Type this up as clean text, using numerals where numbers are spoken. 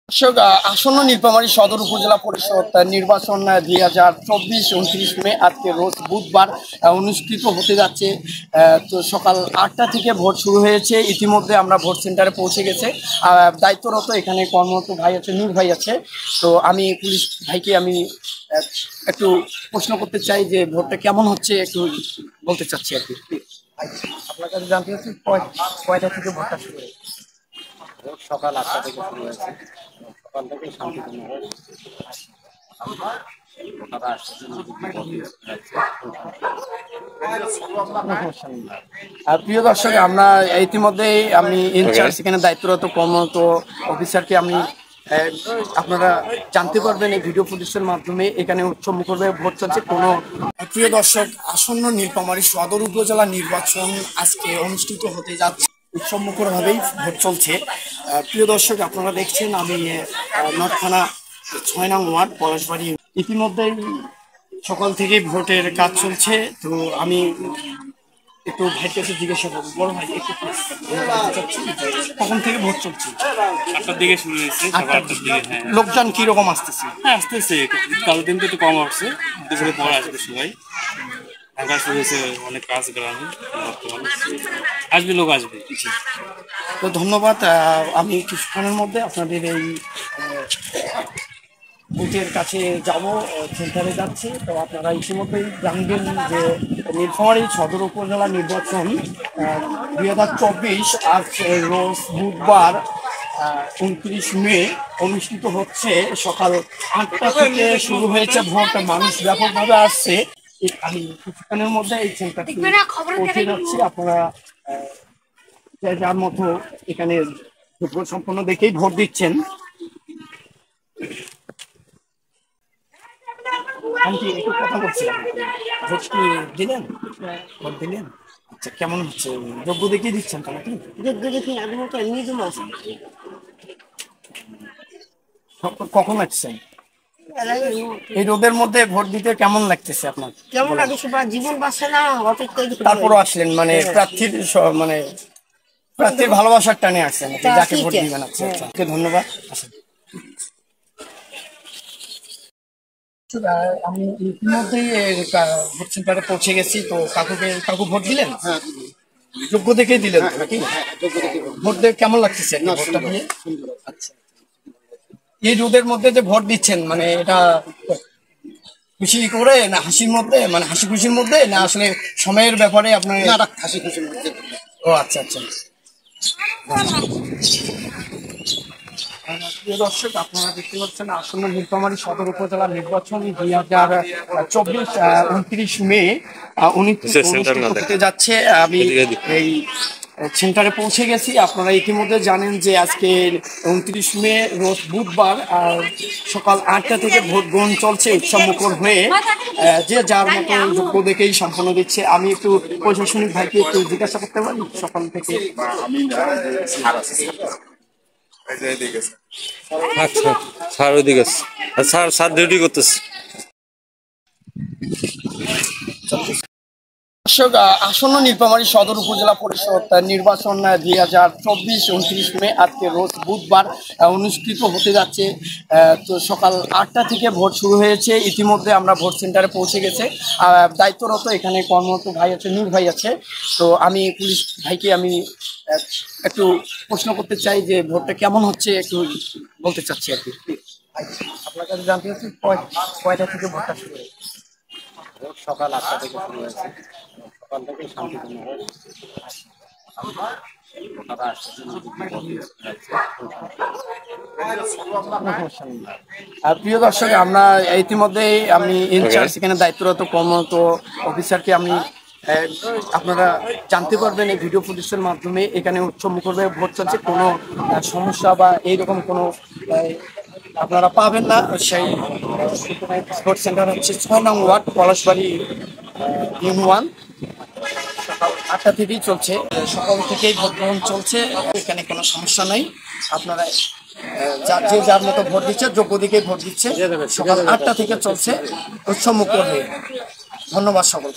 দর্শক, আসন্ন নীলফামারী সদর উপজেলা পরিষদ নির্বাচন 2024 29 মে আজকে রোজ বুধবার অনুষ্ঠিত হতে যাচ্ছে। তো সকাল 8টা থেকে ভোট শুরু হয়েছে। ইতিমধ্যে আমরা ভোট সেন্টারে পৌঁছে গেছে। দায়িত্বরত এখানে কর্মরত ভাই আছে, নূর ভাই আছে। তো আমি পুলিশ ভাইকে একটু প্রশ্ন করতে চাই যে ভোটটা কেমন হচ্ছে, একটু বলতে চাচ্ছি আর কি। আপনার কাছে জানতে চাচ্ছি কয়টা থেকে ভোটটা শুরু হয়েছে? ভোট সকাল 8টা থেকে শুরু হয়েছে। সকাল থেকে শান্তিপূর্ণভাবে ভোটাররা আসছে, ভোট দিতে যাচ্ছে। প্রিয় দর্শক, আমরা ইতিমধ্যেই আমি ইনচার্জ এখানে দায়িত্বরত কর্মরত অফিসারকে আমি আপনারা জানতে পারবেন এই ভিডিও ফুটেজের মাধ্যমে। এখানে উৎসবমুখরভাবে ভোট চলছে। প্রিয় দর্শক, আসন্ন নীলফামারী সদর উপজেলা নির্বাচন আজকে অনুষ্ঠিত হতে যাচ্ছে। উৎসবমুখরভাবেই ভোট চলছে। প্রিয় দর্শক, আপনারা দেখছেন আমি নর্থ থানা 6 নং ওয়ার্ড পলাশবাড়ি। ইতিমধ্যেই সকাল থেকে ভোটের কাজ চলছে। তো আমি একটু ভাইয়ের কাছে জিজ্ঞাসা করবো, বড় ভাই একটু কখন থেকে ভোট চলছে? 8টার দিকে শুরু হয়েছে, সকাল 8টার দিকে। হ্যাঁ, লোকজন কিরকম আসতেছে? হ্যাঁ আসতেছে। কাল দিন তো একটু কম আসছে, দুপুরে পর আসবে সবাই। ঢাকা শুরু হয়েছে, অনেক কাজ গ্রামে বর্তমানে আসবে, লোক আসবে। তো ধন্যবাদ। আমি কিছুক্ষণের মধ্যে আপনাদের এই বুথের কাছে যাব, সেন্টারে যাচ্ছি। তো আপনারা ইতিমধ্যেই জানবেন যে নীলফামারী সদর উপজেলা নির্বাচন 2024 আজ রোজ বুধবার 29 মে অনুষ্ঠিত হচ্ছে। সকাল 8টা থেকে শুরু হয়েছে ভোট। মানুষ ব্যাপকভাবে আসছে। আমি কিছুক্ষণের মধ্যে এই সেন্টারটি পৌঁছে যাচ্ছি। আপনারা যে যার মতো এখানে ভোট সম্পন্ন দেখেই ভোট দিচ্ছেন। আমি কি একটু কথা বলছিলাম, ভোট কি দিলেন? ভোট দিলেন? আচ্ছা, কেমন হচ্ছে? যোগ্য দেখিয়ে দিচ্ছেন তো নাকি? যোগ্য দেখি আমি তো এমনি জমা আছে। কখন আসছেন? এই রোদের মধ্যে ভোট দিতে কেমন লাগতেছে আপনার? কেমন লাগে সবার জীবন বাঁচে না, অপেক্ষা তারপরও আসলেন, মানে প্রার্থীর মানে প্রার্থীর ভালোবাসার টানে আসছেন নাকি? যাকে ভোট দিবেন। আচ্ছা আচ্ছা, ধন্যবাদ। আচ্ছা, আমি ইতিমধ্যেই ভোট সেন্টারে পৌঁছে গেছি। তো কাকু ভোট দিলেন? যোগ্য দেখেই দিলেন তো নাকি? ভোট দিয়ে কেমন লাগতেছে ভোটটা দিয়ে? আচ্ছা, এই রোদের মধ্যে যে ভোট দিচ্ছেন, মানে এটা খুশি করে না হাসির মধ্যে, মানে হাসি খুশির মধ্যে, না আসলে সময়ের ব্যাপারে আপনার? হাসি খুশির মধ্যে। ও আচ্ছা আচ্ছা। প্রিয় দর্শক, আপনারা দেখতে পাচ্ছেন আসন্ন নীলফামারী সদর উপজেলা নির্বাচন 2024 29 মে অনুষ্ঠিত হতে যাচ্ছে। আমি এই সেন্টারে পৌঁছে গেছি। আপনারা ইতিমধ্যে জানেন যে আজকে 29 মে রোজ বুধবার সকাল 8টা থেকে ভোট গ্রহণ চলছে উৎসবমুখর হয়ে। যে যার মতো যোগ্য দেখেই সম্পন্ন দিচ্ছে। আমি একটু প্রশাসনিক ভাইকে একটু জিজ্ঞাসা করতে পারি সকাল থেকে? আচ্ছা, স্যার ওইদিকে আছে। স্যার স্যার ডিউটি করতেছে। দর্শক, আসন্ন নীলফামারী সদর উপজেলা পরিষদ নির্বাচন 2024 29 মে আজকে রোজ বুধবার অনুষ্ঠিত হতে যাচ্ছে। তো সকাল 8টা থেকে ভোট শুরু হয়েছে। ইতিমধ্যে আমরা ভোট সেন্টারে পৌঁছে গেছে। দায়িত্বরত এখানে কর্মরত ভাই আছে, নূর ভাই আছে। তো আমি পুলিশ ভাইকে একটু প্রশ্ন করতে চাই যে ভোটটা কেমন হচ্ছে, একটু বলতে চাচ্ছি আর কি। আপনার কাছে জানতে চাচ্ছি কয়টা থেকে ভোটটা শুরু হয়েছে? ভোট সকাল 8টা থেকে শুরু হয়েছে। সকাল থেকে শান্তিপূর্ণভাবে ভোটাররা আসছে, ভোট দিতে যাচ্ছে। প্রিয় দর্শক, আমরা ইতিমধ্যেই আমি ইনচার্জ এখানে দায়িত্বরত কর্মরত অফিসারকে আমি আপনারা জানতে পারবেন এই ভিডিও ফুটেজের মাধ্যমে। এখানে উৎসবমুখরভাবে ভোট চলছে। কোনো সমস্যা বা এইরকম কোনো আপনারা পাবেন না। সেই ভোট সেন্টার হচ্ছে 6 নং ওয়ার্ড পলাশবাড়ি ইউন 1। সকাল 8টা থেকেই চলছে, সকাল থেকেই ভোট গ্রহণ চলছে। এখানে কোনো সমস্যা নাই। আপনারা যে যার মতো ভোট দিচ্ছে, যোগ্য দিকেই ভোট দিচ্ছে। সকাল 8টা থেকে চলছে উৎসবমুখর হয়ে। ধন্যবাদ সকল।